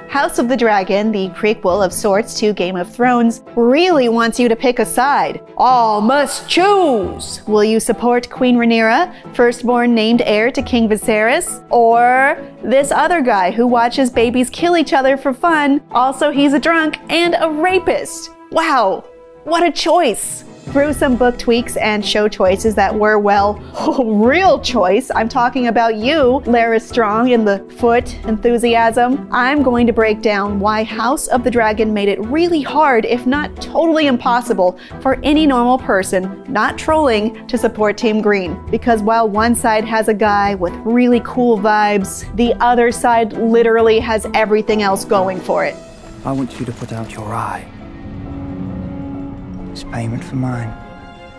House of the Dragon, the prequel of sorts to Game of Thrones, really wants you to pick a side. All must choose! Will you support Queen Rhaenyra, firstborn named heir to King Viserys? Or this other guy who watches babies kill each other for fun, also he's a drunk and a rapist? Wow, what a choice! Through some book tweaks and show choices that were, well, real choice, I'm talking about you, Larys Strong in the Foot enthusiasm, I'm going to break down why House of the Dragon made it really hard, if not totally impossible, for any normal person, not trolling, to support Team Green. Because while one side has a guy with really cool vibes, the other side literally has everything else going for it. I want you to put out your eye. It's payment for mine.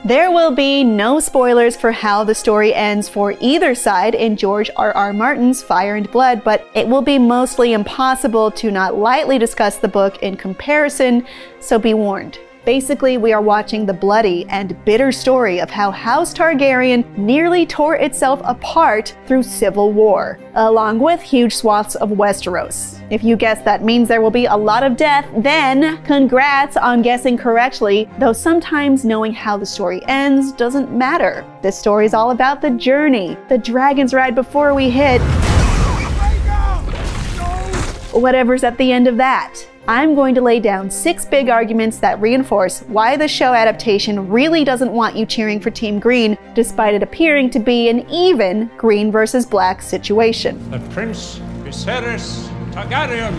There will be no spoilers for how the story ends for either side in George R.R. Martin's Fire and Blood, but it will be mostly impossible to not lightly discuss the book in comparison, so be warned. Basically, we are watching the bloody and bitter story of how House Targaryen nearly tore itself apart through civil war, along with huge swaths of Westeros. If you guess that means there will be a lot of death, then congrats on guessing correctly, though sometimes knowing how the story ends doesn't matter. This story is all about the journey, the dragon's ride before we hit whatever's at the end of that. I'm going to lay down 6 big arguments that reinforce why the show adaptation really doesn't want you cheering for Team Green, despite it appearing to be an even green versus black situation. That Prince Viserys Targaryen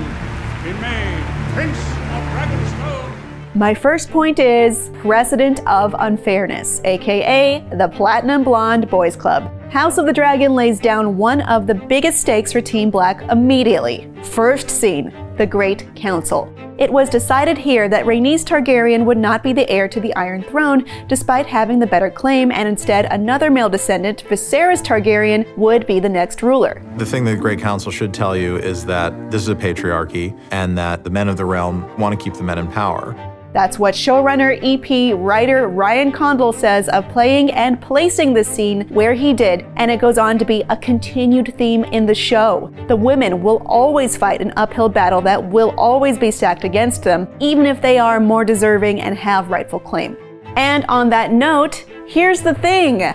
be made Prince of Dragonstone. My first point is precedent of unfairness, aka the Platinum Blonde Boys Club. House of the Dragon lays down one of the biggest stakes for Team Black immediately. First scene, the Great Council. It was decided here that Rhaenys Targaryen would not be the heir to the Iron Throne, despite having the better claim, and instead another male descendant, Viserys Targaryen, would be the next ruler. The thing the Great Council should tell you is that this is a patriarchy, and that the men of the realm want to keep the men in power. That's what showrunner, EP, writer Ryan Condal says of playing and placing this scene where he did, and it goes on to be a continued theme in the show. The women will always fight an uphill battle that will always be stacked against them, even if they are more deserving and have rightful claim. And on that note, here's the thing.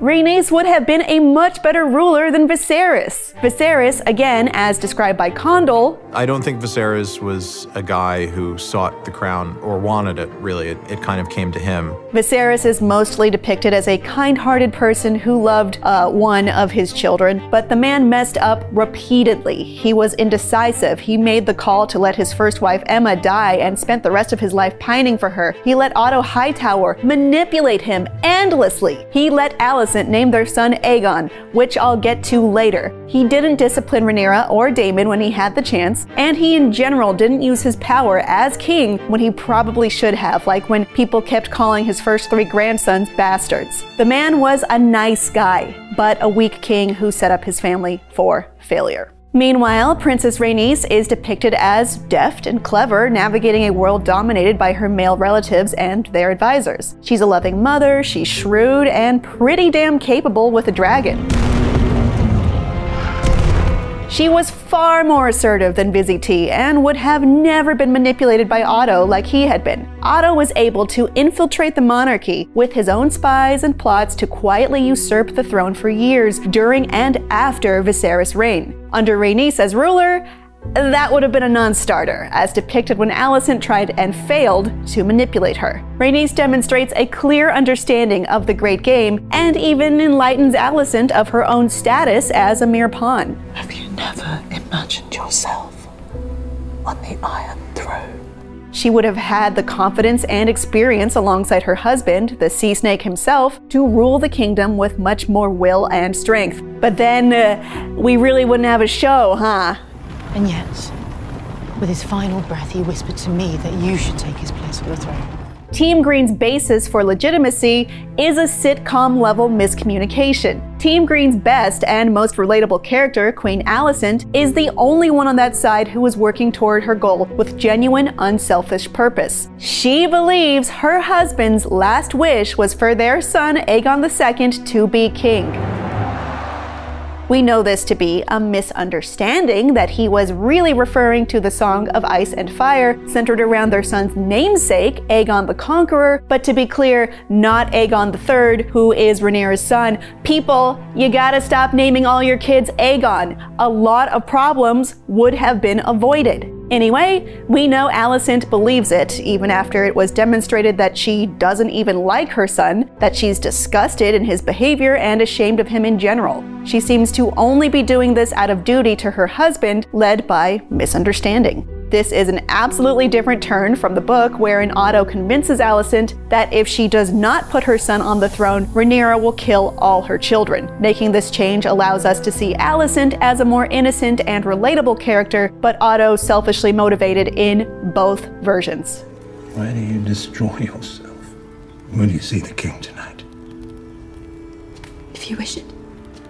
Rhaenys would have been a much better ruler than Viserys. Viserys, again, as described by Condal, I don't think Viserys was a guy who sought the crown or wanted it, really. It kind of came to him. Viserys is mostly depicted as a kind-hearted person who loved one of his children, but the man messed up repeatedly. He was indecisive. He made the call to let his first wife Aemma die and spent the rest of his life pining for her. He let Otto Hightower manipulate him endlessly. He let Alicent name their son Aegon, which I'll get to later. He didn't discipline Rhaenyra or Daemon when he had the chance, and he in general didn't use his power as king when he probably should have, like when people kept calling his first 3 grandsons bastards. The man was a nice guy, but a weak king who set up his family for failure. Meanwhile, Princess Rhaenys is depicted as deft and clever, navigating a world dominated by her male relatives and their advisors. She's a loving mother, she's shrewd, and pretty damn capable with a dragon. She was far more assertive than Vizzy T and would have never been manipulated by Otto like he had been. Otto was able to infiltrate the monarchy with his own spies and plots to quietly usurp the throne for years during and after Viserys' reign. Under Rhaenys as ruler, that would have been a non-starter, as depicted when Alicent tried and failed to manipulate her. Rhaenys demonstrates a clear understanding of the Great Game and even enlightens Alicent of her own status as a mere pawn. Have you never imagined yourself on the Iron Throne? She would have had the confidence and experience alongside her husband, the Sea Snake himself, to rule the kingdom with much more will and strength. But then, we really wouldn't have a show, huh? And yet, with his final breath, he whispered to me that you should take his place on the throne. Team Green's basis for legitimacy is a sitcom-level miscommunication. Team Green's best and most relatable character, Queen Alicent, is the only one on that side who is working toward her goal with genuine, unselfish purpose. She believes her husband's last wish was for their son, Aegon II, to be king. We know this to be a misunderstanding, that he was really referring to the Song of Ice and Fire, centered around their son's namesake, Aegon the Conqueror, but to be clear, not Aegon III, who is Rhaenyra's son. People, you gotta stop naming all your kids Aegon. A lot of problems would have been avoided. Anyway, we know Alicent believes it, even after it was demonstrated that she doesn't even like her son, that she's disgusted in his behavior and ashamed of him in general. She seems to only be doing this out of duty to her husband, led by misunderstanding. This is an absolutely different turn from the book, wherein Otto convinces Alicent that if she does not put her son on the throne, Rhaenyra will kill all her children. Making this change allows us to see Alicent as a more innocent and relatable character, but Otto selfishly motivated in both versions. Why do you destroy yourself? Will you see the king tonight? If you wish it.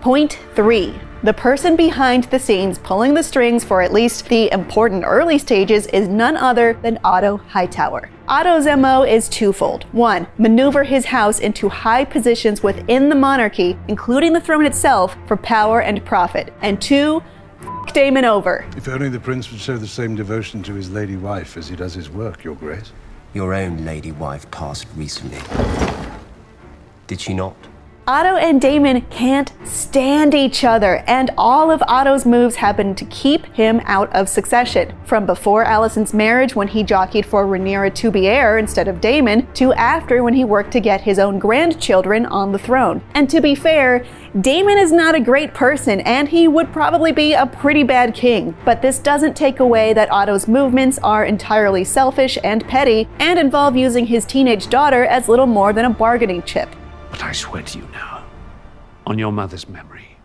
Point 3. The person behind the scenes pulling the strings for at least the important early stages is none other than Otto Hightower. Otto's MO is twofold. 1. Maneuver his house into high positions within the monarchy, including the throne itself, for power and profit. And 2. F*** Daemon over. If only the prince would show the same devotion to his lady wife as he does his work, Your Grace. Your own lady wife passed recently. Did she not? Otto and Daemon can't stand each other, and all of Otto's moves happen to keep him out of succession. From before Alicent's marriage, when he jockeyed for Rhaenyra to be heir instead of Daemon, to after, when he worked to get his own grandchildren on the throne. And to be fair, Daemon is not a great person, and he would probably be a pretty bad king. But this doesn't take away that Otto's movements are entirely selfish and petty, and involve using his teenage daughter as little more than a bargaining chip. But I swear to you now, on your mother's memory,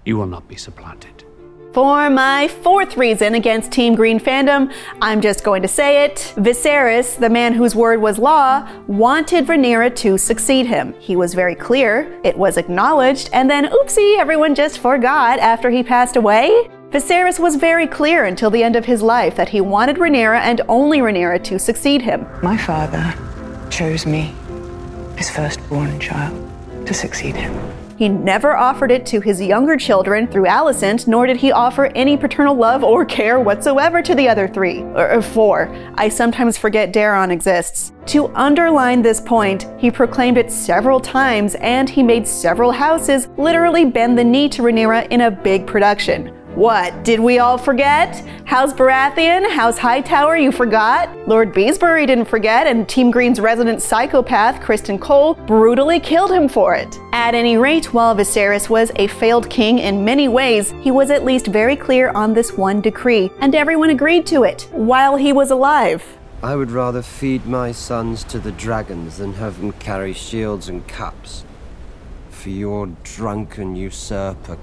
you will not be supplanted. For my fourth reason against Team Green fandom, I'm just going to say it. Viserys, the man whose word was law, wanted Rhaenyra to succeed him. He was very clear, it was acknowledged, and then oopsie, everyone just forgot after he passed away. Viserys was very clear until the end of his life that he wanted Rhaenyra and only Rhaenyra to succeed him. My father chose me, his firstborn child, to succeed him. He never offered it to his younger children through Alicent, nor did he offer any paternal love or care whatsoever to the other three, or four. I sometimes forget Daeron exists. To underline this point, he proclaimed it several times, and he made several houses literally bend the knee to Rhaenyra in a big production. What, did we all forget? House Baratheon, House Hightower, you forgot? Lord Beesbury didn't forget, and Team Green's resident psychopath, Criston Cole, brutally killed him for it. At any rate, while Viserys was a failed king in many ways, he was at least very clear on this one decree, and everyone agreed to it, while he was alive. I would rather feed my sons to the dragons than have them carry shields and caps. For your drunken usurper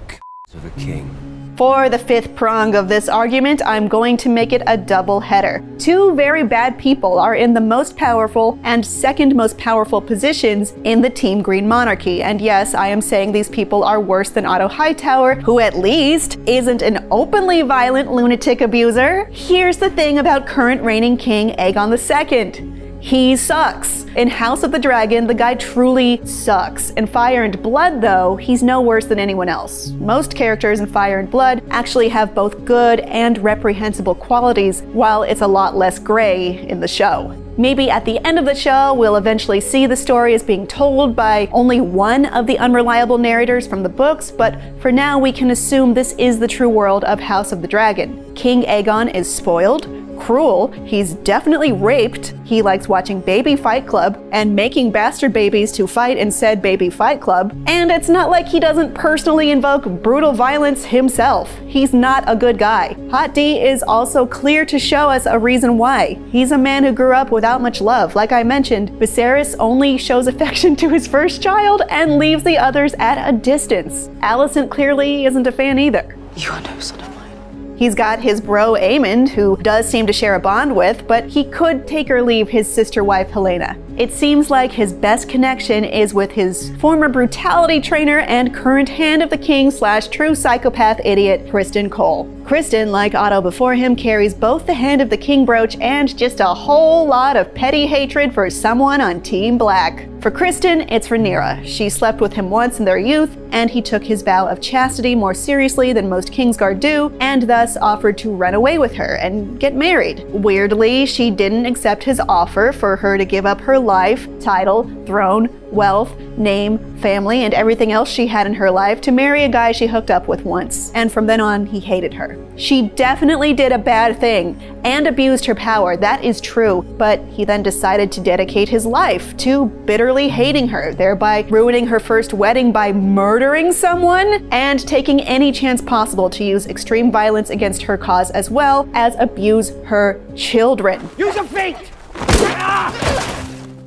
of a king. For the fifth prong of this argument, I'm going to make it a double header. Two very bad people are in the most powerful and second most powerful positions in the Team Green monarchy. And yes, I am saying these people are worse than Otto Hightower, who at least isn't an openly violent lunatic abuser. Here's the thing about current reigning king Aegon II. He sucks. In House of the Dragon, the guy truly sucks. In Fire and Blood, though, he's no worse than anyone else. Most characters in Fire and Blood actually have both good and reprehensible qualities, while it's a lot less gray in the show. Maybe at the end of the show, we'll eventually see the story as being told by only one of the unreliable narrators from the books, but for now we can assume this is the true world of House of the Dragon. King Aegon is spoiled, cruel, he's definitely raped, he likes watching Baby Fight Club and making bastard babies to fight in said Baby Fight Club, and it's not like he doesn't personally invoke brutal violence himself. He's not a good guy. Hot D is also clear to show us a reason why. He's a man who grew up without much love. Like I mentioned, Viserys only shows affection to his first child and leaves the others at a distance. Alicent clearly isn't a fan either. You are no son of mine. He's got his bro Aemond, who does seem to share a bond with, but he could take or leave his sister wife Helaena. It seems like his best connection is with his former brutality trainer and current Hand of the King / true psychopath idiot, Criston Cole. Criston, like Otto before him, carries both the Hand of the King brooch and just a whole lot of petty hatred for someone on Team Black. For Criston, it's Rhaenyra. She slept with him once in their youth, and he took his vow of chastity more seriously than most Kingsguard do, and thus offered to run away with her and get married. Weirdly, she didn't accept his offer for her to give up her life, title, throne, wealth, name, family, and everything else she had in her life to marry a guy she hooked up with once. And from then on, he hated her. She definitely did a bad thing and abused her power, that is true, but he then decided to dedicate his life to bitterly hating her, thereby ruining her first wedding by murdering someone and taking any chance possible to use extreme violence against her cause as well as abuse her children. Use your feet!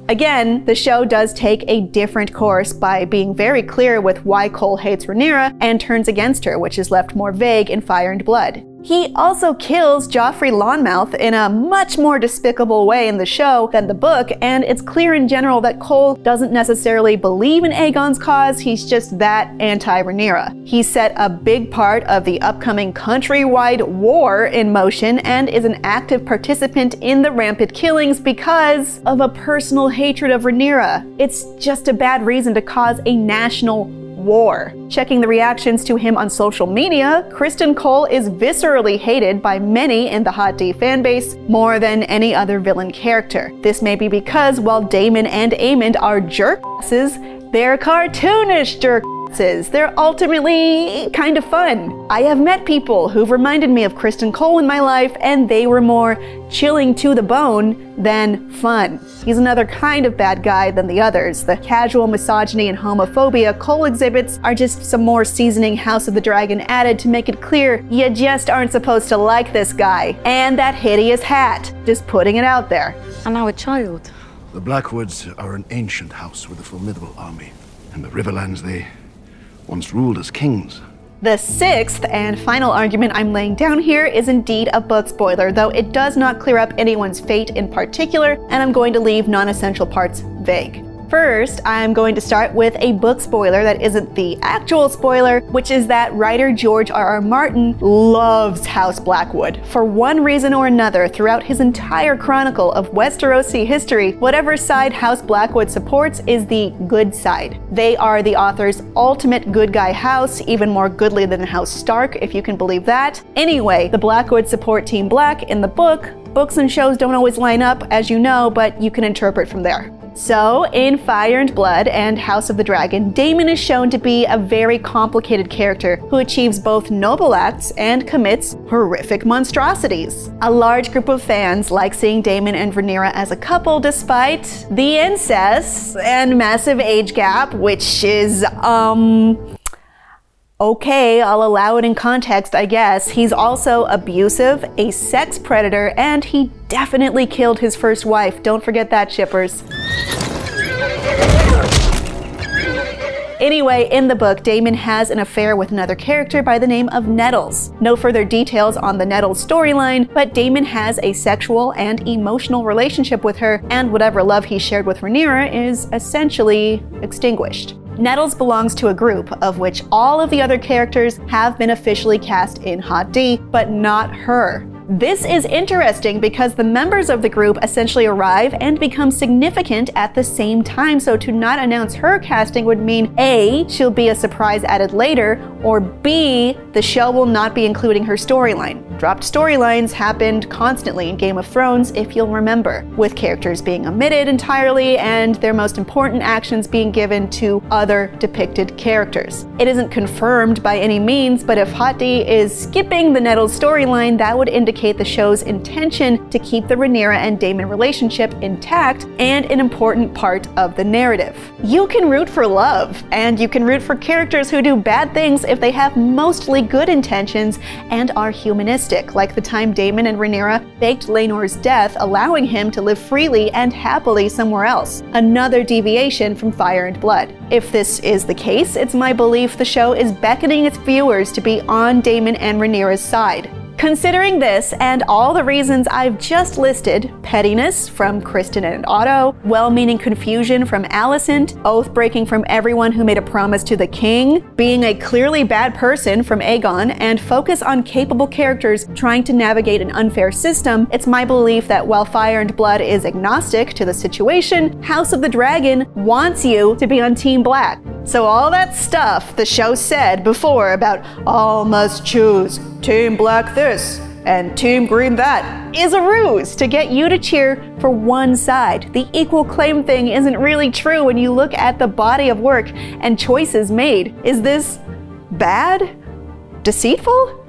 Again, the show does take a different course by being very clear with why Cole hates Rhaenyra and turns against her, which is left more vague in Fire and Blood. He also kills Joffrey Lonmouth in a much more despicable way in the show than the book, and it's clear in general that Cole doesn't necessarily believe in Aegon's cause, he's just that anti-Rhaenyra. He set a big part of the upcoming countrywide war in motion and is an active participant in the rampant killings because of a personal hatred of Rhaenyra. It's just a bad reason to cause a national war. Checking the reactions to him on social media, Criston Cole is viscerally hated by many in the Hot D fanbase more than any other villain character. This may be because while Daemon and Aemond are jerkasses, they're cartoonish jerkasses. They're ultimately kind of fun. I have met people who've reminded me of Criston Cole in my life, and they were more chilling to the bone than fun. He's another kind of bad guy than the others. The casual misogyny and homophobia Cole exhibits are just some more seasoning House of the Dragon added to make it clear you just aren't supposed to like this guy. And that hideous hat. Just putting it out there. And now a child. The Blackwoods are an ancient house with a formidable army. In the Riverlands, they once ruled as kings. The sixth and final argument I'm laying down here is indeed a book spoiler, though it does not clear up anyone's fate in particular, and I'm going to leave non-essential parts vague. First, I'm going to start with a book spoiler that isn't the actual spoiler, which is that writer George R.R. Martin loves House Blackwood. For one reason or another, throughout his entire chronicle of Westerosi history, whatever side House Blackwood supports is the good side. They are the author's ultimate good guy house, even more goodly than House Stark, if you can believe that. Anyway, the Blackwood support Team Black in the book. Books and shows don't always line up, as you know, but you can interpret from there. So, in Fire and Blood and House of the Dragon, Daemon is shown to be a very complicated character who achieves both noble acts and commits horrific monstrosities. A large group of fans like seeing Daemon and Rhaenyra as a couple despite the incest and massive age gap, which is, okay, I'll allow it in context, I guess. He's also abusive, a sex predator, and he definitely killed his first wife. Don't forget that, shippers. Anyway, in the book, Daemon has an affair with another character by the name of Nettles. No further details on the Nettles storyline, but Daemon has a sexual and emotional relationship with her, and whatever love he shared with Rhaenyra is essentially extinguished. Nettles belongs to a group of which all of the other characters have been officially cast in Hot D, but not her. This is interesting because the members of the group essentially arrive and become significant at the same time, so to not announce her casting would mean A, she'll be a surprise added later, or B, the show will not be including her storyline. Dropped storylines happened constantly in Game of Thrones, if you'll remember, with characters being omitted entirely and their most important actions being given to other depicted characters. It isn't confirmed by any means, but if Hot D is skipping the Nettles storyline, that would indicate the show's intention to keep the Rhaenyra and Daemon relationship intact and an important part of the narrative. You can root for love, and you can root for characters who do bad things if they have mostly good intentions and are humanistic, like the time Daemon and Rhaenyra faked Laenor's death, allowing him to live freely and happily somewhere else. Another deviation from Fire and Blood. If this is the case, it's my belief the show is beckoning its viewers to be on Daemon and Rhaenyra's side. Considering this and all the reasons I've just listed, pettiness from Kristen and Otto, well-meaning confusion from Alicent, oath-breaking from everyone who made a promise to the king, being a clearly bad person from Aegon, and focus on capable characters trying to navigate an unfair system, it's my belief that while Fire and Blood is agnostic to the situation, House of the Dragon wants you to be on Team Black. So all that stuff the show said before about all must choose, Team Black this, and Team Green that, is a ruse to get you to cheer for one side. The equal claim thing isn't really true when you look at the body of work and choices made. Is this bad? Deceitful?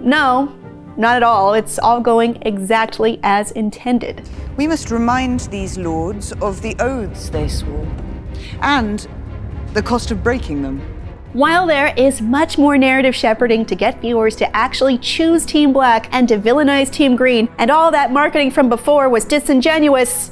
No, not at all. It's all going exactly as intended. We must remind these lords of the oaths they swore, and the cost of breaking them. While there is much more narrative shepherding to get viewers to actually choose Team Black and to villainize Team Green, and all that marketing from before was disingenuous,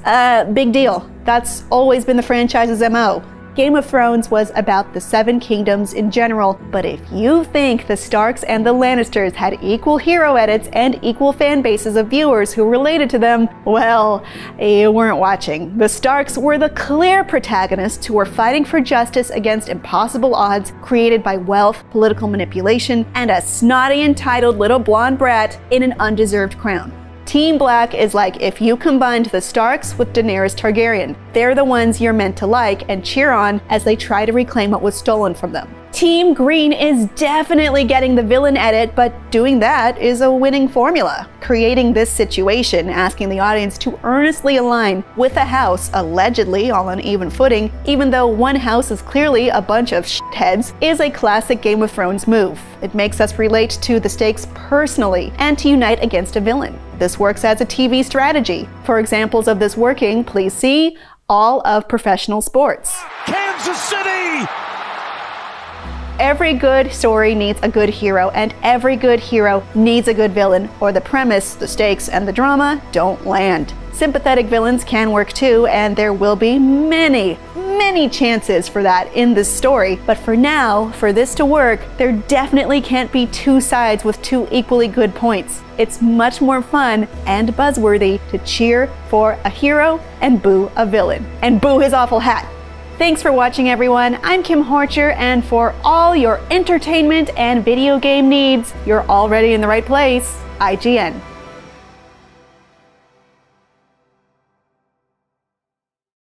big deal. That's always been the franchise's MO. Game of Thrones was about the Seven Kingdoms in general, but if you think the Starks and the Lannisters had equal hero edits and equal fan bases of viewers who related to them, well, you weren't watching. The Starks were the clear protagonists who were fighting for justice against impossible odds created by wealth, political manipulation, and a snotty, entitled little blonde brat in an undeserved crown. Team Black is like if you combined the Starks with Daenerys Targaryen. They're the ones you're meant to like and cheer on as they try to reclaim what was stolen from them. Team Green is definitely getting the villain edit, but doing that is a winning formula. Creating this situation, asking the audience to earnestly align with a house allegedly all on even footing, even though one house is clearly a bunch of shitheads, is a classic Game of Thrones move. It makes us relate to the stakes personally and to unite against a villain. This works as a TV strategy. For examples of this working, please see all of professional sports. Kansas City! Every good story needs a good hero, and every good hero needs a good villain, or the premise, the stakes, and the drama don't land. Sympathetic villains can work too, and there will be many chances for that in this story. But for now, for this to work, there definitely can't be two sides with two equally good points. It's much more fun and buzzworthy to cheer for a hero and boo a villain. And boo his awful hat. Thanks for watching, everyone. I'm Kim Horcher, and for all your entertainment and video game needs, you're already in the right place. IGN.